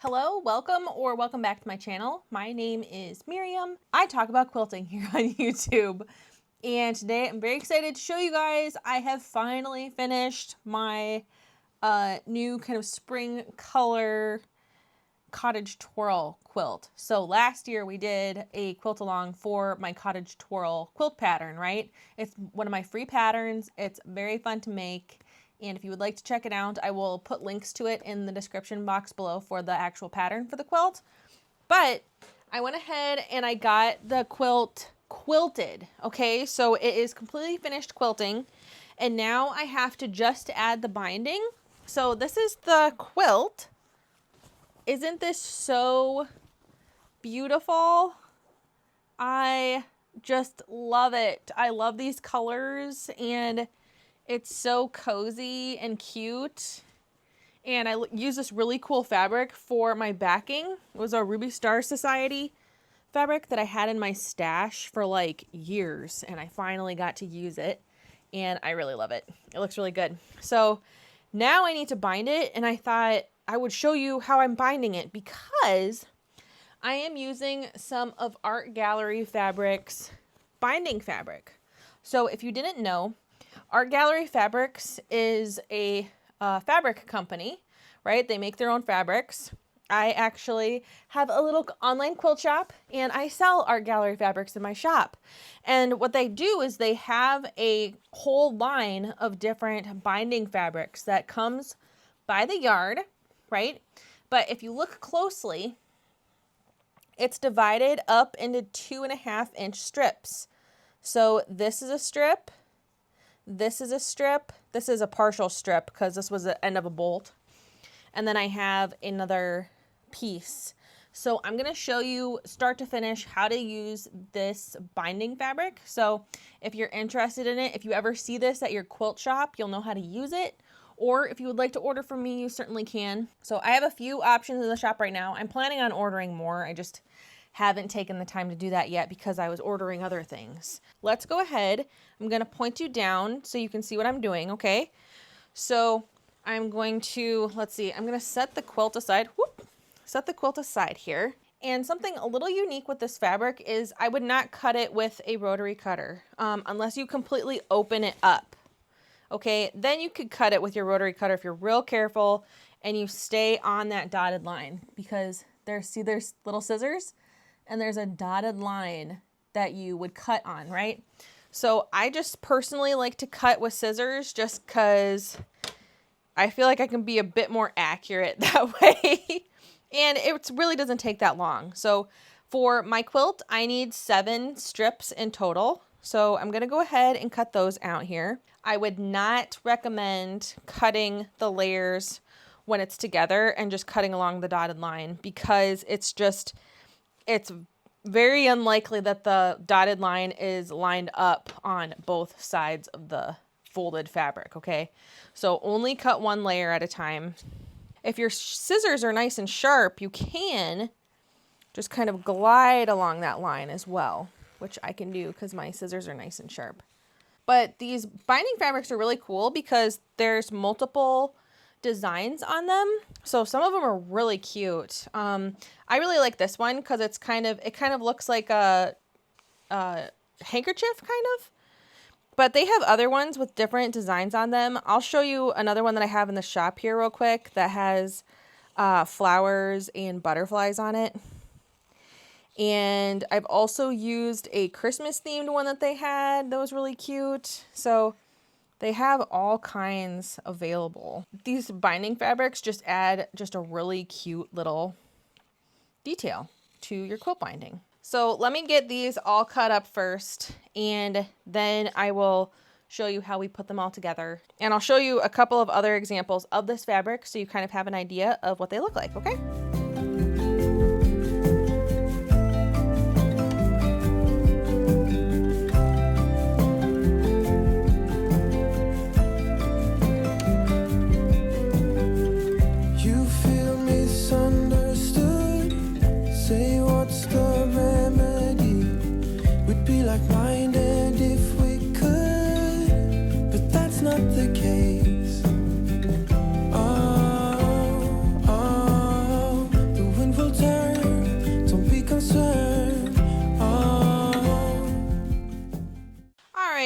Hello, welcome back to my channel. My name is Miriam. I talk about quilting here on YouTube. And today I'm very excited to show you guys I have finally finished my new kind of spring color Cottage Twirl quilt. So last year we did a quilt along for my Cottage Twirl quilt pattern, right? It's one of my free patterns. It's very fun to make. And if you would like to check it out, I will put links to it in the description box below for the actual pattern for the quilt. But I went ahead and I got the quilt quilted. Okay, so it is completely finished quilting. And now I have to just add the binding. So this is the quilt. Isn't this so beautiful? I just love it. I love these colors and it's so cozy and cute. And I use this really cool fabric for my backing. It was a Ruby Star Society fabric that I had in my stash for like years. And I finally got to use it. And I really love it. It looks really good. So now I need to bind it. And I thought I would show you how I'm binding it because I am using some of Art Gallery Fabrics binding fabric. So if you didn't know, Art Gallery Fabrics is a fabric company, right? They make their own fabrics. I actually have a little online quilt shop and I sell Art Gallery Fabrics in my shop. And what they do is they have a whole line of different binding fabrics that comes by the yard, right? But if you look closely, it's divided up into 2.5-inch strips. So this is a strip. This is a strip. This is a partial strip because this was the end of a bolt. And then I have another piece. So I'm going to show you start to finish how to use this binding fabric. So if you're interested in it, if you ever see this at your quilt shop, you'll know how to use it. Or if you would like to order from me, you certainly can. So I have a few options in the shop right now. I'm planning on ordering more. I just haven't taken the time to do that yet because I was ordering other things. Let's go ahead. I'm going to point you down so you can see what I'm doing, okay? So I'm going to, let's see, I'm going to set the quilt aside. Whoop, set the quilt aside here. And something a little unique with this fabric is I would not cut it with a rotary cutter unless you completely open it up. Okay, then you could cut it with your rotary cutter if you're real careful and you stay on that dotted line because there's little scissors and there's a dotted line that you would cut on, right? So I just personally like to cut with scissors just because I feel like I can be a bit more accurate that way. And it really doesn't take that long. So for my quilt, I need 7 strips in total. So I'm going to go ahead and cut those out here. I would not recommend cutting the layers when it's together and just cutting along the dotted line because it's very unlikely that the dotted line is lined up on both sides of the folded fabric, okay? So only cut one layer at a time. If your scissors are nice and sharp, you can just kind of glide along that line as well, which I can do because my scissors are nice and sharp. But these binding fabrics are really cool because there's multiple designs on them. So some of them are really cute. I really like this one because it kind of looks like a handkerchief kind of. But they have other ones with different designs on them. I'll show you another one that I have in the shop here real quick that has flowers and butterflies on it. And I've also used a Christmas themed one that they had that was really cute. So they have all kinds available. These binding fabrics just add just a really cute little detail to your quilt binding. So let me get these all cut up first and then I will show you how we put them all together. And I'll show you a couple of other examples of this fabric so you kind of have an idea of what they look like, okay?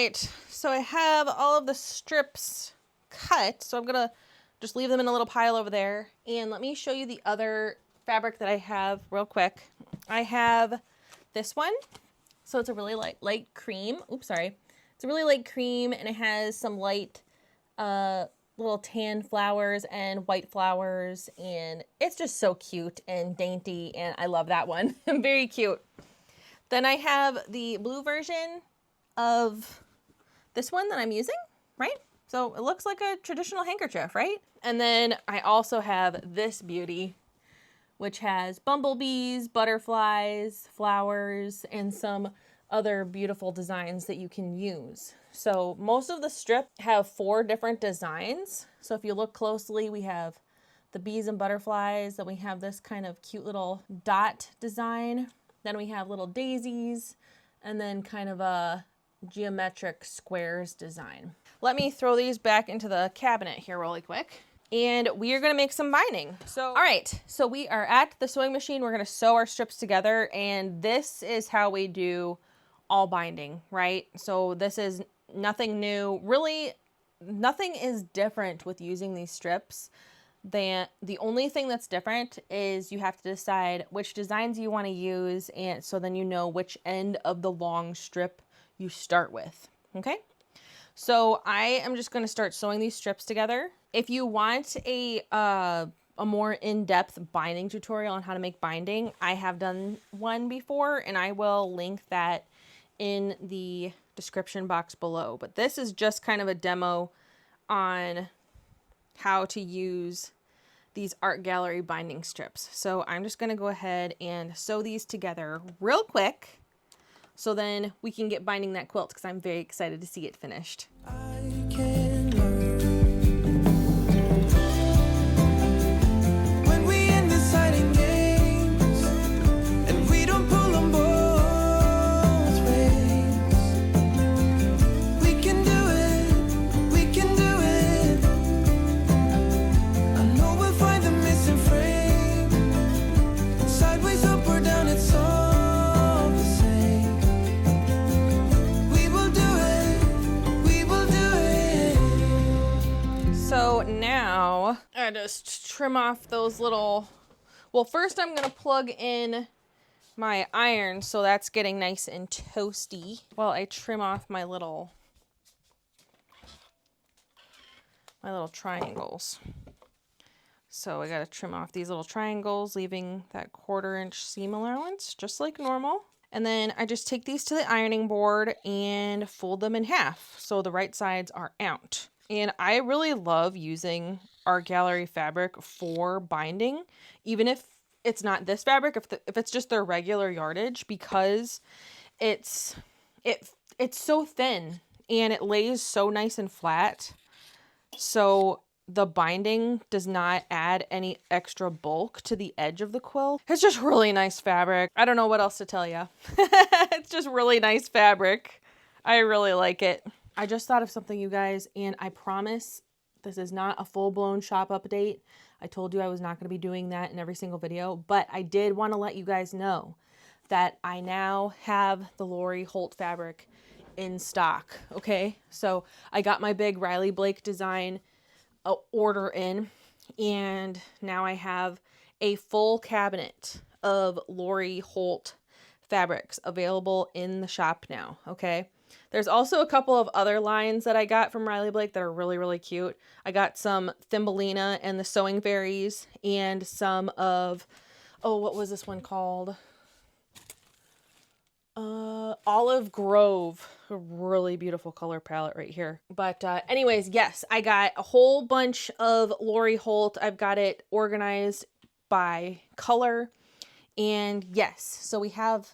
right, so I have all of the strips cut, so I'm gonna just leave them in a little pile over there. And let me show you the other fabric that I have real quick. I have this one. So it's a really light cream. Oops, sorry. It's a really light cream, and it has some light little tan flowers and white flowers, and it's just so cute and dainty, and I love that one. Very cute. Then I have the blue version of this one that I'm using, right? So it looks like a traditional handkerchief, right? And then I also have this beauty, which has bumblebees, butterflies, flowers, and some other beautiful designs that you can use. So most of the strip have 4 different designs. So if you look closely, we have the bees and butterflies, then we have this kind of cute little dot design, then we have little daisies, and then kind of a geometric squares design. Let me throw these back into the cabinet here really quick. And we are going to make some binding. So, all right, so we are at the sewing machine. We're going to sew our strips together, and this is how we do all binding, right? So this is nothing new. Really, nothing is different with using these strips. The only thing that's different is you have to decide which designs you want to use, and so then you know which end of the long strip you start with, okay? So I am just going to start sewing these strips together. If you want a more in-depth binding tutorial on how to make binding, I have done one before, and I will link that in the description box below. But this is just kind of a demo on how to use these art gallery binding strips. So I'm just going to go ahead and sew these together real quick, so then we can get binding that quilt, because I'm very excited to see it finished. So now I just trim off those little, well, first I'm going to plug in my iron, so that's getting nice and toasty, while I trim off my little triangles. So I got to trim off these little triangles, leaving that 1/4 inch seam allowance, just like normal. And then I just take these to the ironing board and fold them in half, so the right sides are out. And I really love using art gallery fabric for binding, even if it's not this fabric, if it's just their regular yardage, because it's so thin and it lays so nice and flat. So the binding does not add any extra bulk to the edge of the quilt. It's just really nice fabric. I don't know what else to tell you. It's just really nice fabric. I really like it. I just thought of something, you guys, and I promise this is not a full-blown shop update. I told you I was not going to be doing that in every single video, but I did want to let you guys know that I now have the Lori Holt fabric in stock, okay? So I got my big Riley Blake design order in, and now I have a full cabinet of Lori Holt fabrics available in the shop now, okay? There's also a couple of other lines that I got from Riley Blake that are really, really cute. I got some Thumbelina and the Sewing Fairies, and some of, oh, what was this one called? Olive Grove. A really beautiful color palette right here. But anyways, yes, I got a whole bunch of Lori Holt. I've got it organized by color. And yes, so we have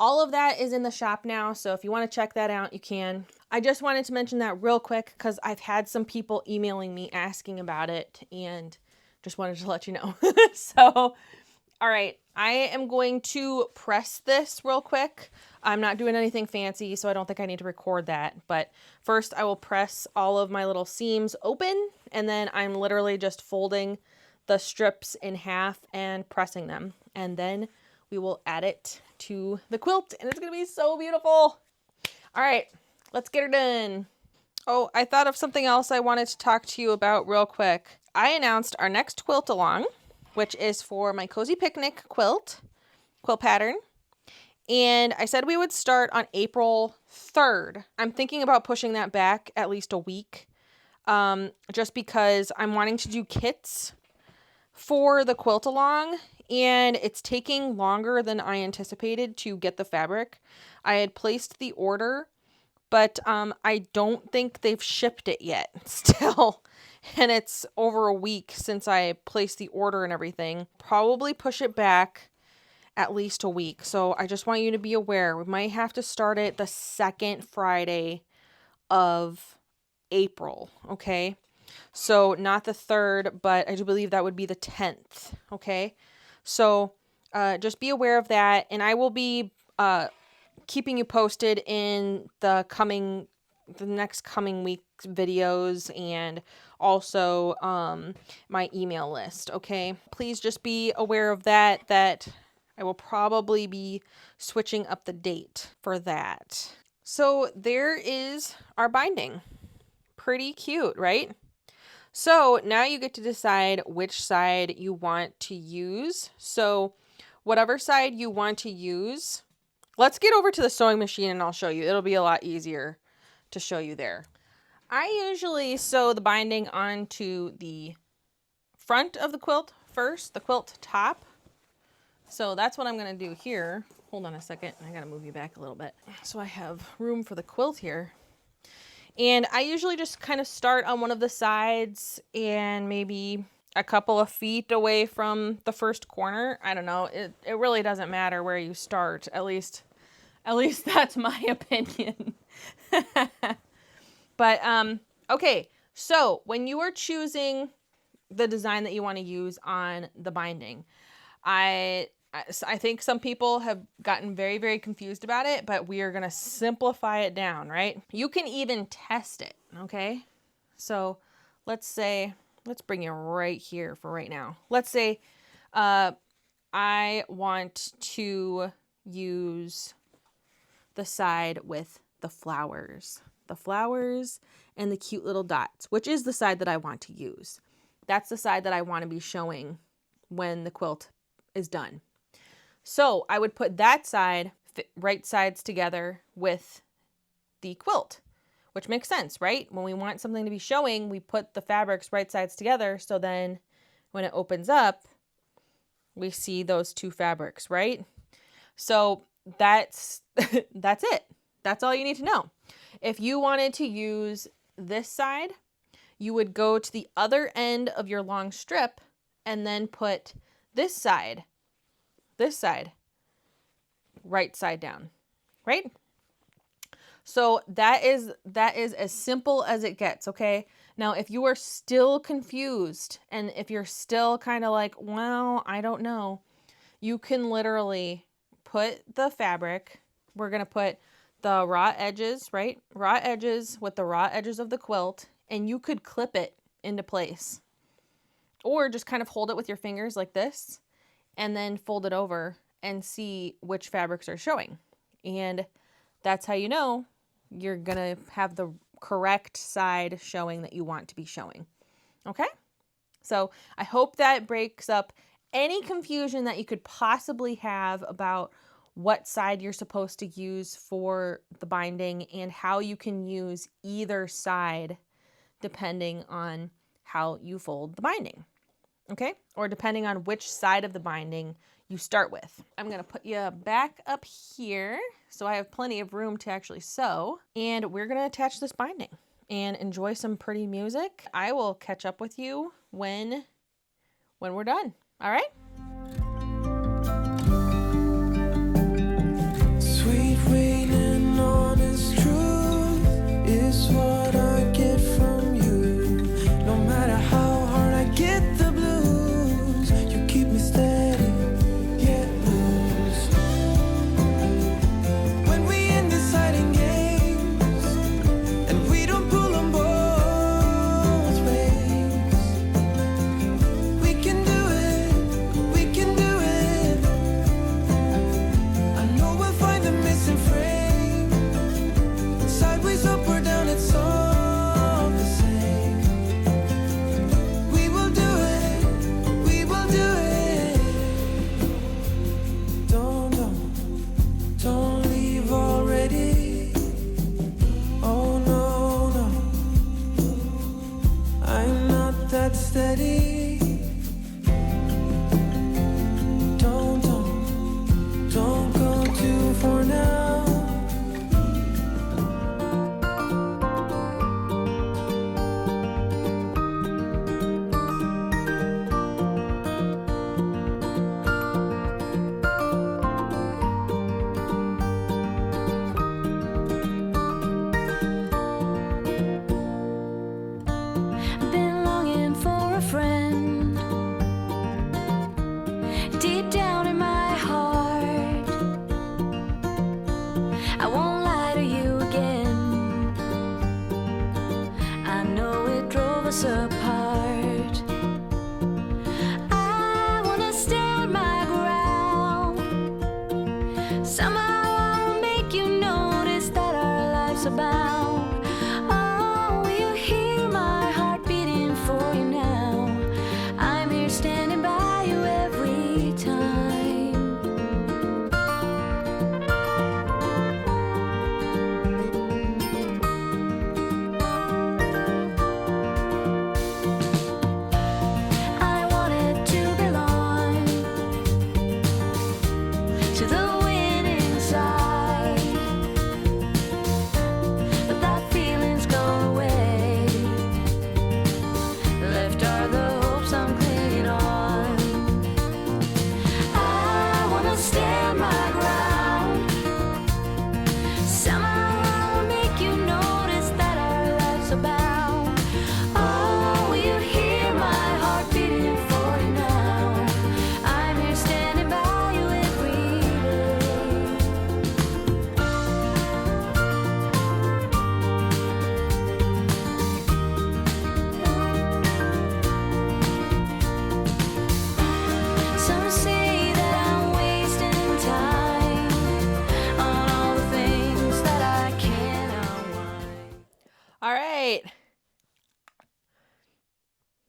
all of that is in the shop now. So if you want to check that out, you can. I just wanted to mention that real quick because I've had some people emailing me asking about it, and just wanted to let you know. So, all right, I am going to press this real quick. I'm not doing anything fancy, so I don't think I need to record that. But first I will press all of my little seams open, and then I'm literally just folding the strips in half and pressing them. And then we will add it to the quilt, and it's going to be so beautiful. All right, Let's get her done. Oh, I thought of something else I wanted to talk to you about real quick. I announced our next quilt along, which is for my Cozy Picnic quilt pattern. And I said we would start on April 3rd. I'm thinking about pushing that back at least a week, just because I'm wanting to do kits for the quilt along, and it's taking longer than I anticipated to get the fabric. I had placed the order, but I don't think they've shipped it yet still. And it's over a week since I placed the order and everything. Probably push it back at least a week. So I just want you to be aware. We might have to start it the second Friday of April, okay? So not the 3rd, but I do believe that would be the 10th, okay? So just be aware of that, and I will be keeping you posted in the next coming week's videos, and also my email list, okay? Please just be aware of that I will probably be switching up the date for that. So there is our binding. Pretty cute, right? So now you get to decide which side you want to use. So whatever side you want to use, let's get over to the sewing machine and I'll show you. It'll be a lot easier to show you there. I usually sew the binding onto the front of the quilt first, the quilt top. So that's what I'm going to do here. Hold on a second. I got to move you back a little bit so I have room for the quilt here. And I usually just kind of start on one of the sides and maybe a couple of feet away from the first corner. I don't know. It really doesn't matter where you start. At least that's my opinion. But, okay. So when you are choosing the design that you want to use on the binding, I think some people have gotten very, very confused about it, but we are going to simplify it down, right? You can even test it, okay? So let's bring you right here for right now. Let's say I want to use the side with the flowers and the cute little dots, which is the side that I want to use. That's the side that I want to be showing when the quilt is done. So I would put that side, right sides together with the quilt, which makes sense, right? When we want something to be showing, we put the fabrics right sides together. So then when it opens up, we see those two fabrics, right? So that's it. That's all you need to know. If you wanted to use this side, you would go to the other end of your long strip and then put this side, right side down, right? So that is as simple as it gets, okay? Now, if you are still confused and if you're still kind of like, well, I don't know, you can literally put the fabric, we're going to put the raw edges, right? Raw edges with the raw edges of the quilt, and you could clip it into place. Or just kind of hold it with your fingers like this, and then fold it over and see which fabrics are showing. And that's how you know you're going to have the correct side showing that you want to be showing. Okay? So I hope that breaks up any confusion that you could possibly have about what side you're supposed to use for the binding and how you can use either side depending on how you fold the binding. Okay? Or depending on which side of the binding you start with. I'm going to put you back up here so I have plenty of room to actually sew. And we're going to attach this binding and enjoy some pretty music. I will catch up with you when we're done. All right? Sweet rain and honest truth is what I get from you. No matter how hard I get the blues, you keep me steady, yet loose. When we undeciding games and we don't pull them both ways, we can do it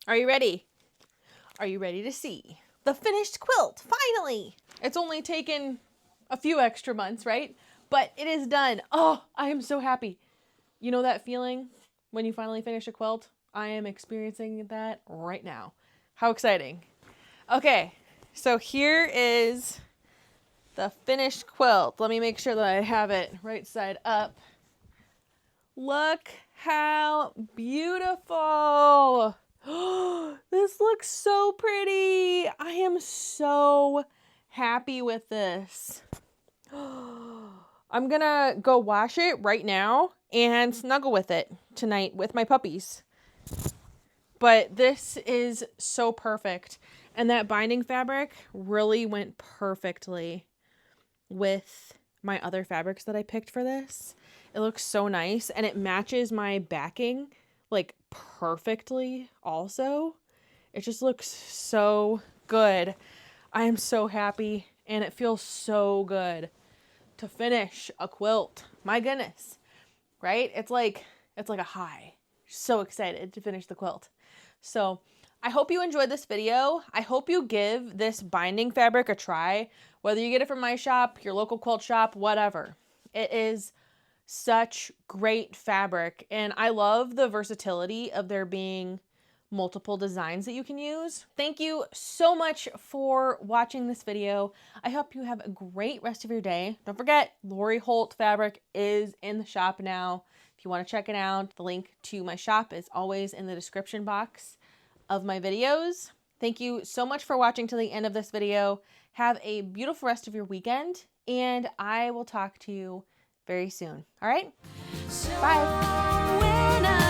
Are you ready? Are you ready to see the finished quilt? Finally! It's only taken a few extra months, right? But it is done. Oh, I am so happy. You know that feeling when you finally finish a quilt? I am experiencing that right now. How exciting. Okay, so here is the finished quilt. Let me make sure that I have it right side up. Look how beautiful. This looks so pretty. I am so happy with this. I'm gonna go wash it right now and snuggle with it tonight with my puppies. But this is so perfect. And that binding fabric really went perfectly with my other fabrics that I picked for this. It looks so nice and it matches my backing like perfectly also. It just looks so good. I am so happy and it feels so good to finish a quilt. My goodness, right? It's like a high. So excited to finish the quilt. So I hope you enjoyed this video. I hope you give this binding fabric a try, whether you get it from my shop, your local quilt shop, whatever. It is such great fabric, and I love the versatility of there being multiple designs that you can use. Thank you so much for watching this video. I hope you have a great rest of your day. Don't forget, Lori Holt fabric is in the shop now. If you want to check it out, the link to my shop is always in the description box of my videos. Thank you so much for watching to the end of this video. Have a beautiful rest of your weekend, and I will talk to you very soon. All right? Bye.